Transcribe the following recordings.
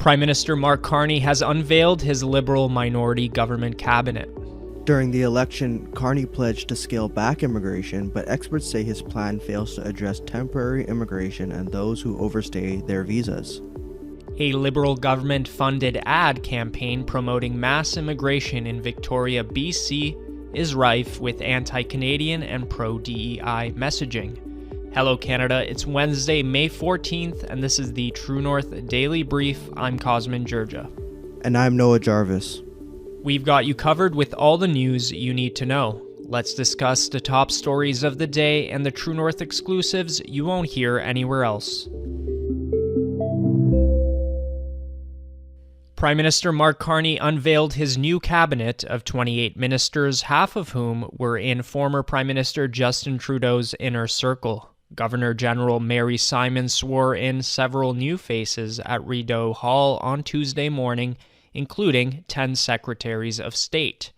Prime Minister Mark Carney has unveiled his Liberal minority government cabinet. During the election, Carney pledged to scale back immigration, but experts say his plan fails to address temporary immigration and those who overstay their visas. A Liberal government-funded ad campaign promoting mass immigration in Victoria, BC is rife with anti-Canadian and pro-DEI messaging. Hello Canada, it's Wednesday, May 14th, and this is the True North Daily Brief. I'm Cosmin, Dzsurdzsa. And I'm Noah Jarvis. We've got you covered with all the news you need to know. Let's discuss the top stories of the day and the True North exclusives you won't hear anywhere else. Prime Minister Mark Carney unveiled his new cabinet of 28 ministers, half of whom were in former Prime Minister Justin Trudeau's inner circle. Governor-General Mary Simon swore in several new faces at Rideau Hall on Tuesday morning, including 10 secretaries of state.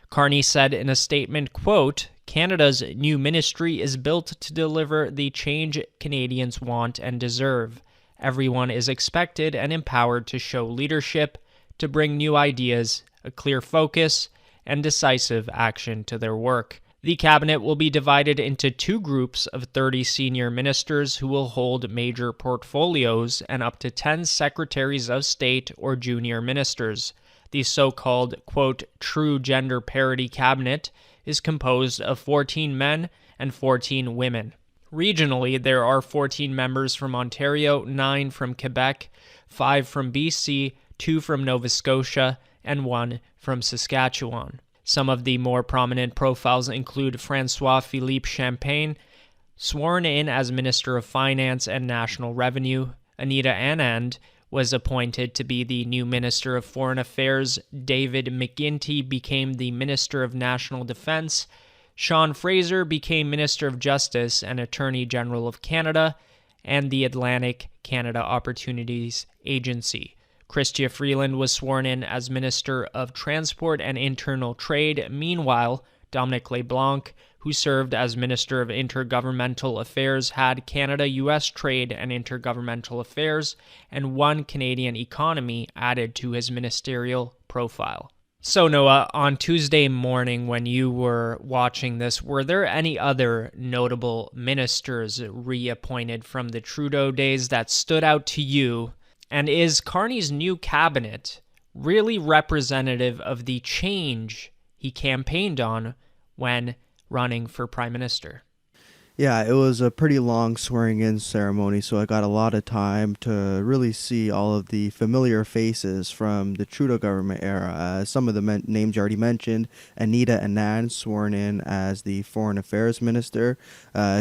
Carney said in a statement, quote, "Canada's new ministry is built to deliver the change Canadians want and deserve. Everyone is expected and empowered to show leadership, to bring new ideas, a clear focus, and decisive action to their work." The cabinet will be divided into two groups of 30 senior ministers who will hold major portfolios and up to 10 secretaries of state or junior ministers. The so-called, quote, true gender parity cabinet is composed of 14 men and 14 women. Regionally, there are 14 members from Ontario, 9 from Quebec, 5 from BC, 2 from Nova Scotia, and 1 from Saskatchewan. Some of the more prominent profiles include François-Philippe Champagne, sworn in as Minister of Finance and National Revenue. Anita Anand was appointed to be the new Minister of Foreign Affairs. David McGuinty became the Minister of National Defence. Sean Fraser became Minister of Justice and Attorney General of Canada and the Atlantic Canada Opportunities Agency. Chrystia Freeland was sworn in as Minister of Transport and Internal Trade. Meanwhile, Dominic LeBlanc, who served as Minister of Intergovernmental Affairs, had Canada-US Trade and Intergovernmental Affairs and One Canadian Economy added to his ministerial profile. So Noah, on Tuesday morning when you were watching this, were there any other notable ministers reappointed from the Trudeau days that stood out to you? And is Carney's new cabinet really representative of the change he campaigned on when running for prime minister? Yeah, it was a pretty long swearing-in ceremony, so I got a lot of time to really see all of the familiar faces from the Trudeau government era. Some of the names you already mentioned, Anita Anand, sworn in as the Foreign Affairs Minister.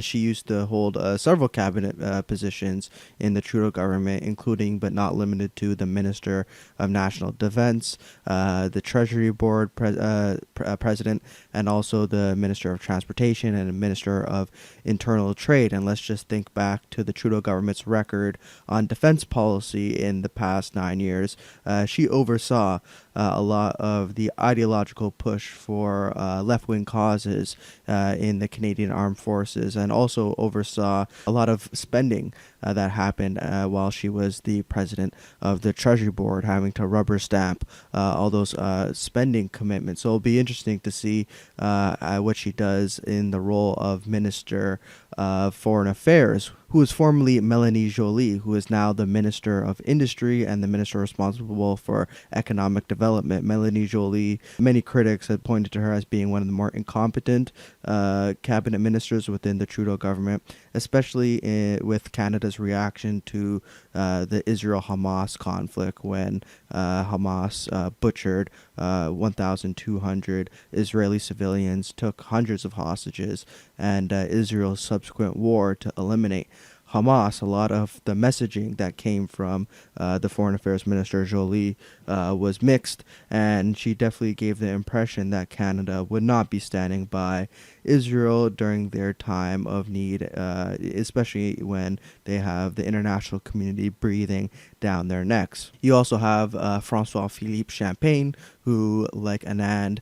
She used to hold several cabinet positions in the Trudeau government, including but not limited to the Minister of National Defence, the Treasury Board President, and also the Minister of Transportation and the Minister of Internal Trade. And let's just think back to the Trudeau government's record on defense policy in the past 9 years. She oversaw a lot of the ideological push for left-wing causes in the Canadian Armed Forces, and also oversaw a lot of spending that happened while she was the president of the Treasury Board, having to rubber stamp all those spending commitments. So it'll be interesting to see what she does in the role of Minister of Foreign Affairs, who was formerly Melanie Joly, who is now the Minister of Industry and the Minister responsible for Economic Development. Melanie Joly, many critics had pointed to her as being one of the more incompetent cabinet ministers within the Trudeau government, especially with Canada's reaction to the Israel-Hamas conflict, when Hamas butchered 1,200 Israeli civilians, took hundreds of hostages, and Israel's subsequent war to eliminate Hamas. A lot of the messaging that came from the Foreign Affairs Minister Joly was mixed, and she definitely gave the impression that Canada would not be standing by Israel during their time of need, especially when they have the international community breathing down their necks. You also have François-Philippe Champagne, who, like Anand,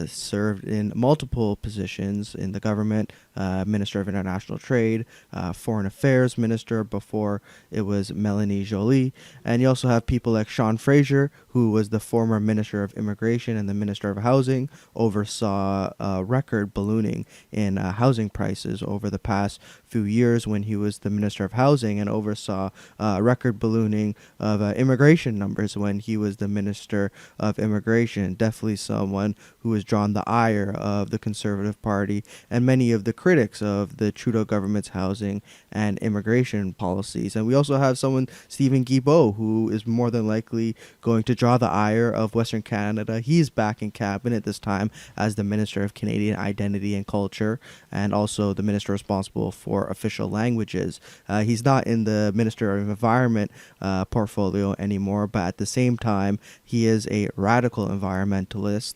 served in multiple positions in the government, Minister of International Trade, Foreign Affairs Minister before it was Melanie Joly. And you also have people like Sean Fraser, who was the former Minister of Immigration and the Minister of Housing, oversaw record ballooning in housing prices over the past few years when he was the Minister of Housing, and oversaw record ballooning of immigration numbers when he was the Minister of Immigration. Definitely someone who has drawn the ire of the Conservative Party and many of the critics of the Trudeau government's housing and immigration policies. And we also have someone, Stephen Guilbeault, who is more than likely going to draw the ire of Western Canada. He's back in cabinet this time as the Minister of Canadian Identity and Culture, and also the minister responsible for official languages. He's not in the Minister of Environment portfolio anymore, but at the same time, he is a radical environmentalist,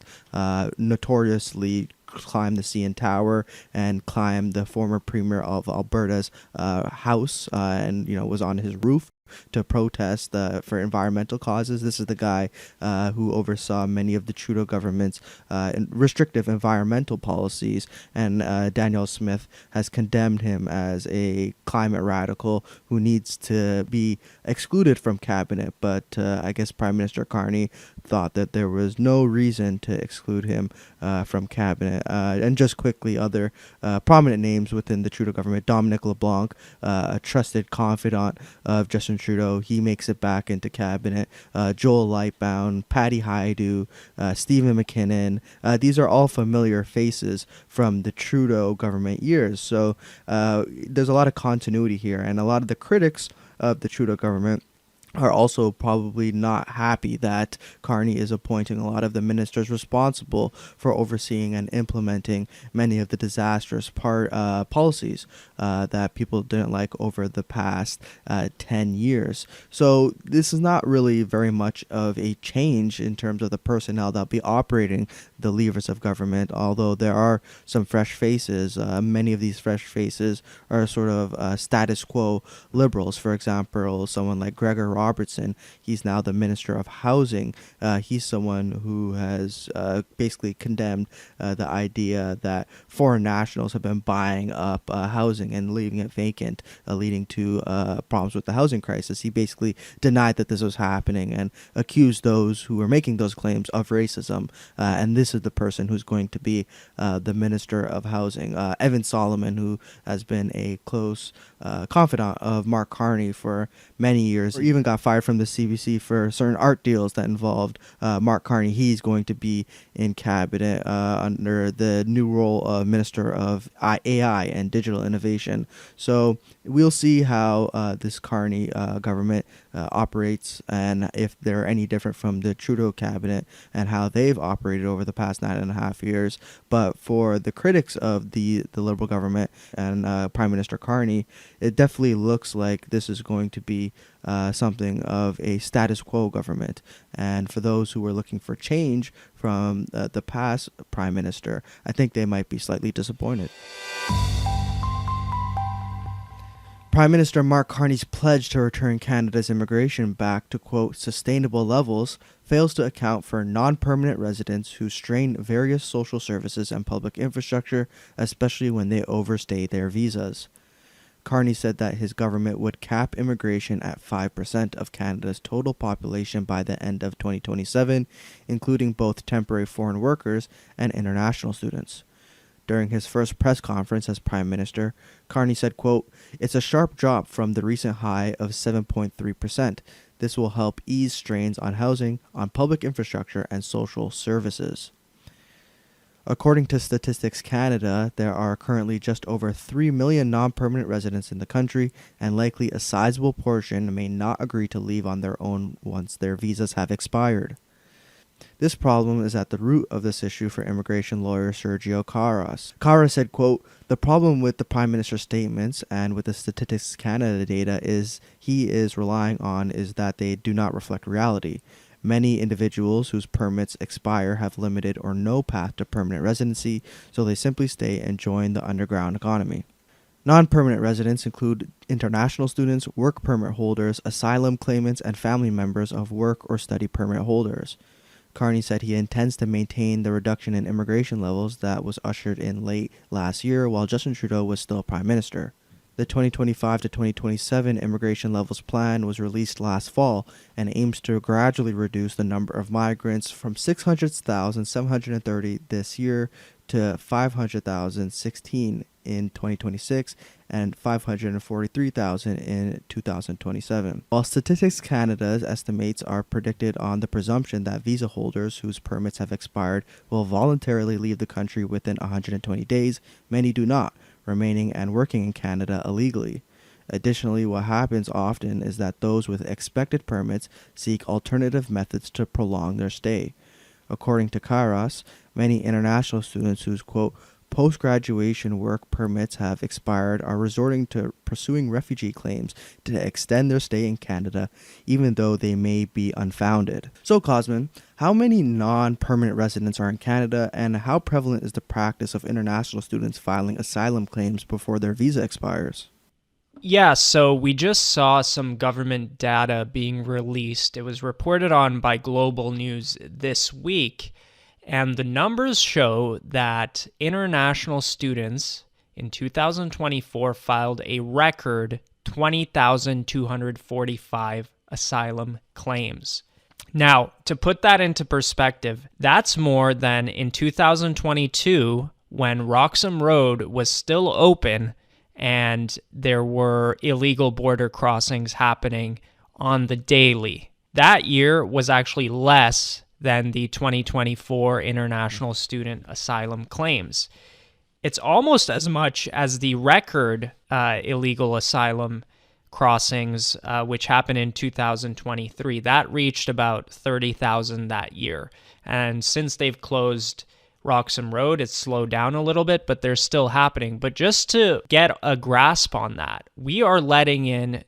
notoriously climbed the CN Tower and climbed the former premier of Alberta's house, and was on his roof to protest for environmental causes. This is the guy who oversaw many of the Trudeau government's restrictive environmental policies, and Danielle Smith has condemned him as a climate radical who needs to be excluded from cabinet. But I guess Prime Minister Carney thought that there was no reason to exclude him from cabinet. And just quickly, other prominent names within the Trudeau government: Dominic LeBlanc, a trusted confidant of Justin Trudeau, he makes it back into cabinet. Joel Lightbound, Patty Haidu, Stephen McKinnon. These are all familiar faces from the Trudeau government years. So there's a lot of continuity here, and a lot of the critics of the Trudeau government are also probably not happy that Carney is appointing a lot of the ministers responsible for overseeing and implementing many of the disastrous policies that people didn't like over the past 10 years. So this is not really very much of a change in terms of the personnel that'll be operating the levers of government, although there are some fresh faces. Many of these fresh faces are sort of status quo liberals. For example, someone like Gregor Robertson, he's now the Minister of Housing. He's someone who has basically condemned the idea that foreign nationals have been buying up housing and leaving it vacant, leading to problems with the housing crisis. He basically denied that this was happening and accused those who were making those claims of racism. And this is the person who's going to be the Minister of Housing. Evan Solomon, who has been a close confidant of Mark Carney for many years, or even got fired from the CBC for certain art deals that involved Mark Carney. He's going to be in cabinet under the new role of Minister of AI and Digital Innovation. So we'll see how this Carney government operates, and if they're any different from the Trudeau cabinet and how they've operated over the past 9.5 years. But for the critics of the Liberal government and Prime Minister Carney, it definitely looks like this is going to be something of a status quo government. And for those who were looking for change from the past Prime Minister, I think they might be slightly disappointed. Prime Minister Mark Carney's pledge to return Canada's immigration back to, quote, sustainable levels fails to account for non-permanent residents who strain various social services and public infrastructure, especially when they overstay their visas. Carney said that his government would cap immigration at 5% of Canada's total population by the end of 2027, including both temporary foreign workers and international students. During his first press conference as Prime Minister, Carney said, quote, "It's a sharp drop from the recent high of 7.3%. This will help ease strains on housing, on public infrastructure, and social services." According to Statistics Canada, there are currently just over 3 million non-permanent residents in the country, and likely a sizable portion may not agree to leave on their own once their visas have expired. This problem is at the root of this issue for immigration lawyer Sergio Carras. Carras said, quote, "The problem with the Prime Minister's statements and with the Statistics Canada data he is relying on is that they do not reflect reality. Many individuals whose permits expire have limited or no path to permanent residency, so they simply stay and join the underground economy." Non-permanent residents include international students, work permit holders, asylum claimants, and family members of work or study permit holders. Carney said he intends to maintain the reduction in immigration levels that was ushered in late last year while Justin Trudeau was still Prime Minister. The 2025 to 2027 immigration levels plan was released last fall and aims to gradually reduce the number of migrants from 600,730 this year to 500,016 in 2026 and 543,000 in 2027. While Statistics Canada's estimates are predicted on the presumption that visa holders whose permits have expired will voluntarily leave the country within 120 days, many do not, remaining and working in Canada illegally. Additionally, what happens often is that those with expected permits seek alternative methods to prolong their stay. According to Kairos, many international students whose, quote, post-graduation work permits have expired are resorting to pursuing refugee claims to extend their stay in Canada, even though they may be unfounded. So, Cosmin, how many non-permanent residents are in Canada, and how prevalent is the practice of international students filing asylum claims before their visa expires? Yeah, so we just saw some government data being released. It was reported on by Global News this week, and the numbers show that international students in 2024 filed a record 20,245 asylum claims. Now, to put that into perspective, that's more than in 2022 when Roxham Road was still open and there were illegal border crossings happening on the daily. That year was actually less than the 2024 international student asylum claims. It's almost as much as the record illegal asylum crossings, which happened in 2023. That reached about 30,000 that year. And since they've closed Roxham Road, it's slowed down a little bit, but they're still happening. But just to get a grasp on that, we are letting in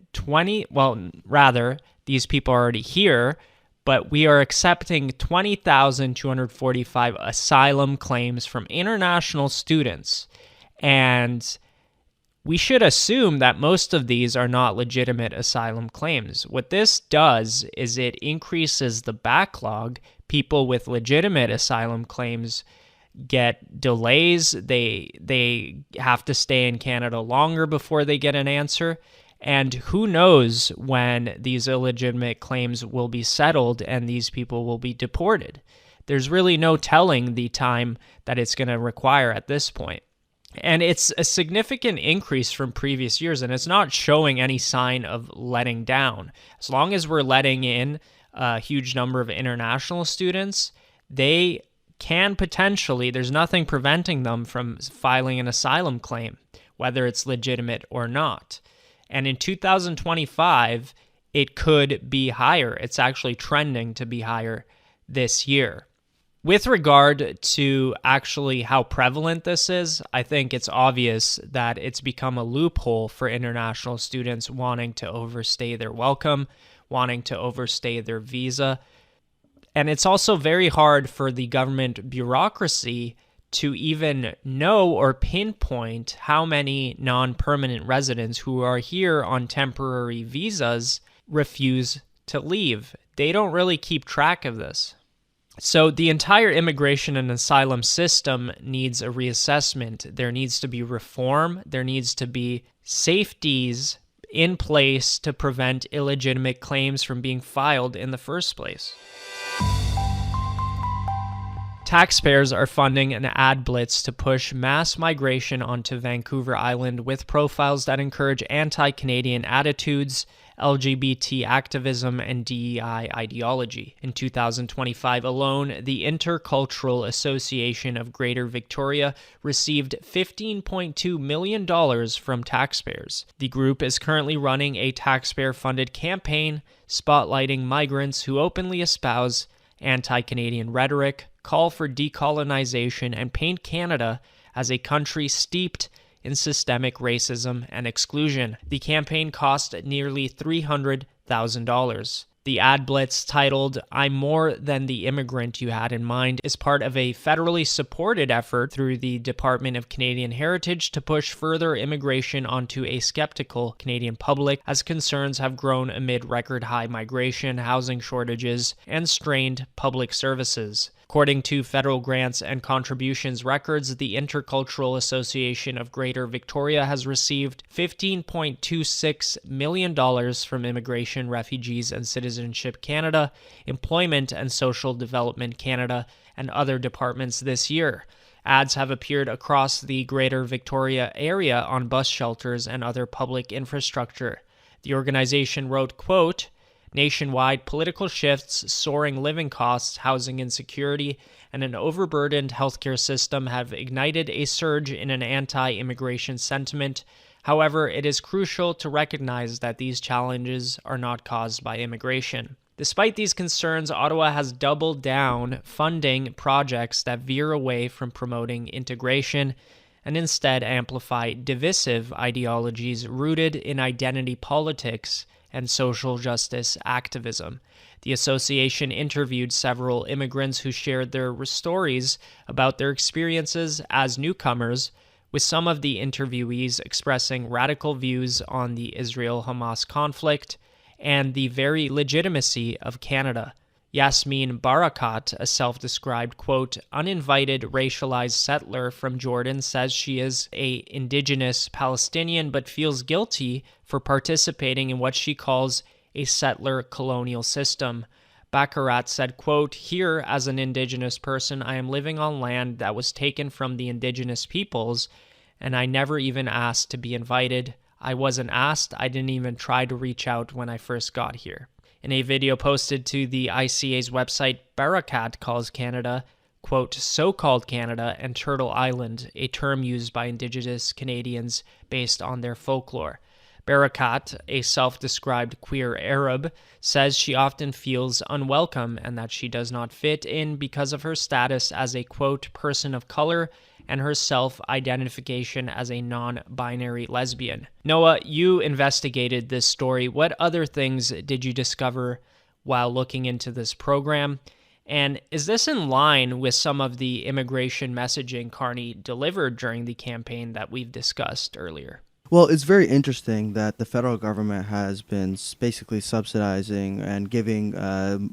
these people are already here, but we are accepting 20,245 asylum claims from international students. And we should assume that most of these are not legitimate asylum claims. What this does is it increases the backlog. People with legitimate asylum claims get delays. They have to stay in Canada longer before they get an answer. And who knows when these illegitimate claims will be settled and these people will be deported. There's really no telling the time that it's going to require at this point. And it's a significant increase from previous years, and it's not showing any sign of letting down. As long as we're letting in a huge number of international students, they can potentially, there's nothing preventing them from filing an asylum claim, whether it's legitimate or not. And in 2025, it could be higher. It's actually trending to be higher this year. With regard to actually how prevalent this is, I think it's obvious that it's become a loophole for international students wanting to overstay their welcome, wanting to overstay their visa. And it's also very hard for the government bureaucracy to even know or pinpoint how many non-permanent residents who are here on temporary visas refuse to leave. They don't really keep track of this. So the entire immigration and asylum system needs a reassessment. There needs to be reform. There needs to be safeties in place to prevent illegitimate claims from being filed in the first place. Taxpayers are funding an ad blitz to push mass migration onto Vancouver Island with profiles that encourage anti-Canadian attitudes, LGBT activism, and DEI ideology. In 2025 alone, the Intercultural Association of Greater Victoria received $15.2 million from taxpayers. The group is currently running a taxpayer-funded campaign spotlighting migrants who openly espouse anti-Canadian rhetoric, call for decolonization, and paint Canada as a country steeped in systemic racism and exclusion. The campaign cost nearly $300,000. The ad blitz, titled "I'm More Than the Immigrant You Had in Mind," is part of a federally supported effort through the Department of Canadian Heritage to push further immigration onto a skeptical Canadian public, as concerns have grown amid record high migration, housing shortages, and strained public services. According to federal grants and contributions records, the Intercultural Association of Greater Victoria has received $15.26 million from Immigration, Refugees and Citizenship Canada, Employment and Social Development Canada, and other departments this year. Ads have appeared across the Greater Victoria area on bus shelters and other public infrastructure. The organization wrote, quote, "Nationwide political shifts, soaring living costs, housing insecurity, and an overburdened healthcare system have ignited a surge in an anti-immigration sentiment. However, it is crucial to recognize that these challenges are not caused by immigration." Despite these concerns, Ottawa has doubled down funding projects that veer away from promoting integration and instead amplify divisive ideologies rooted in identity politics and social justice activism. The association interviewed several immigrants who shared their stories about their experiences as newcomers, with some of the interviewees expressing radical views on the Israel-Hamas conflict and the very legitimacy of Canada. Yasmin Barakat, a self-described, quote, "uninvited racialized settler from Jordan," says she is a indigenous Palestinian but feels guilty for participating in what she calls a settler colonial system. Barakat said, quote, "Here, as an indigenous person, I am living on land that was taken from the indigenous peoples, and I never even asked to be invited. I wasn't asked. I didn't even try to reach out when I first got here." In a video posted to the ICA's website, Barakat calls Canada, quote, "so-called Canada" and Turtle Island, a term used by Indigenous Canadians based on their folklore. Barakat, a self-described queer Arab, says she often feels unwelcome and that she does not fit in because of her status as a, quote, "person of color" and her self-identification as a non-binary lesbian. Noah, you investigated this story. What other things did you discover while looking into this program? And is this in line with some of the immigration messaging Carney delivered during the campaign that we've discussed earlier? Well, it's very interesting that the federal government has been basically subsidizing and giving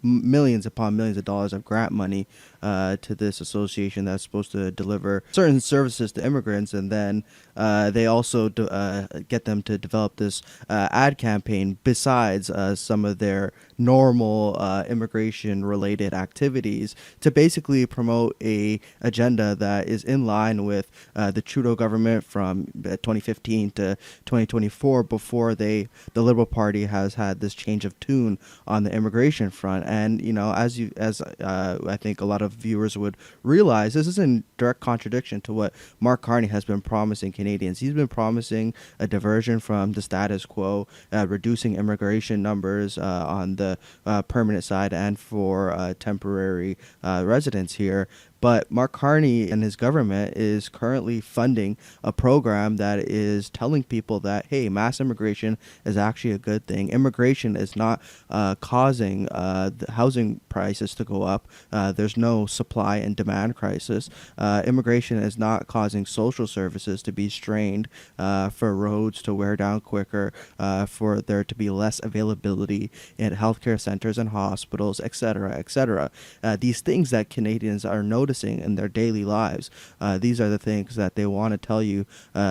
millions upon millions of dollars of grant money to this association that's supposed to deliver certain services to immigrants, and then they also get them to develop this ad campaign besides some of their normal immigration-related activities to basically promote a agenda that is in line with the Trudeau government from 2015 to 2024, before the Liberal Party has had this change of tune on the immigration front. And you know, as I think a lot of viewers would realize, this is in direct contradiction to what Mark Carney has been promising Canadians. He's been promising a diversion from the status quo, reducing immigration numbers on the permanent side and for temporary residents here. But Mark Carney and his government is currently funding a program that is telling people that, hey, mass immigration is actually a good thing. Immigration is not causing the housing prices to go up. There's no supply and demand crisis. Immigration is not causing social services to be strained, for roads to wear down quicker, for there to be less availability in healthcare centers and hospitals, etc., etc. These things that Canadians are noticing in their daily lives. These are the things that they want to tell you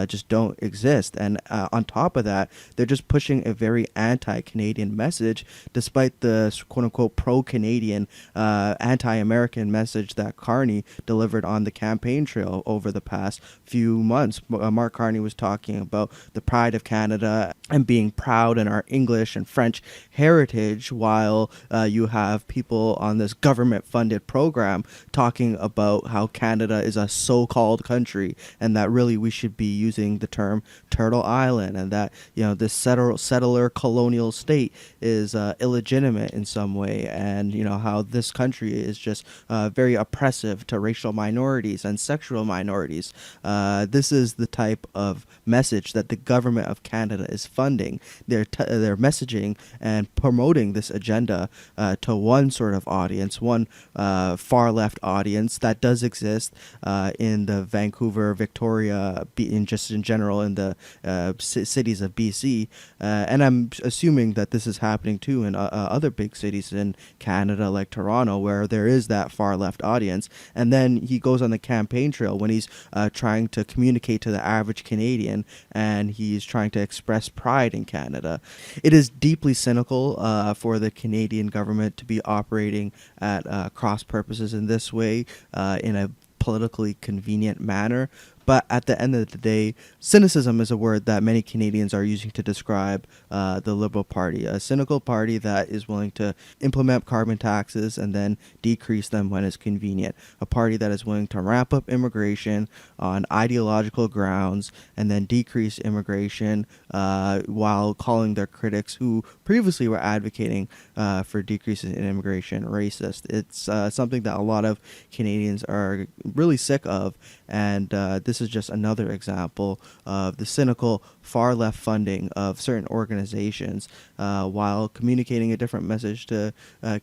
just don't exist. And on top of that, they're just pushing a very anti-Canadian message, despite the quote-unquote pro-Canadian, anti-American message that Carney delivered on the campaign trail over the past few months. Mark Carney was talking about the pride of Canada and being proud in our English and French heritage, while you have people on this government-funded program talking about how Canada is a so-called country, and that really we should be using the term Turtle Island, and that this settler colonial state is illegitimate in some way, and how this country is just very oppressive to racial minorities and sexual minorities. This is the type of message that the government of Canada is funding. They're messaging and promoting this agenda to one sort of audience, one far left audience that does exist in the Vancouver, Victoria, in general in the cities of BC, and I'm assuming that this is happening too in other big cities in Canada like Toronto, where there is that far left audience. And then he goes on the campaign trail when he's trying to communicate to the average Canadian, and he's trying to express pride in Canada. It is deeply cynical for the Canadian government to be operating at cross purposes in this way, in a politically convenient manner. But at the end of the day, cynicism is a word that many Canadians are using to describe the Liberal Party, a cynical party that is willing to implement carbon taxes and then decrease them when it's convenient, a party that is willing to ramp up immigration on ideological grounds and then decrease immigration while calling their critics, who previously were advocating for decreases in immigration, racist. It's something that a lot of Canadians are really sick of, and this is just another example of the cynical far left funding of certain organizations while communicating a different message to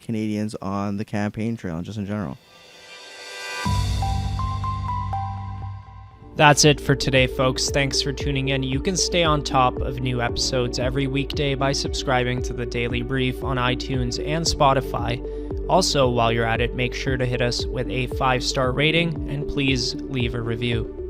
Canadians on the campaign trail and just in general. That's it for today, folks. Thanks for tuning in. You can stay on top of new episodes every weekday by subscribing to the Daily Brief on iTunes and Spotify. Also, while you're at it, make sure to hit us with a 5-star rating and please leave a review.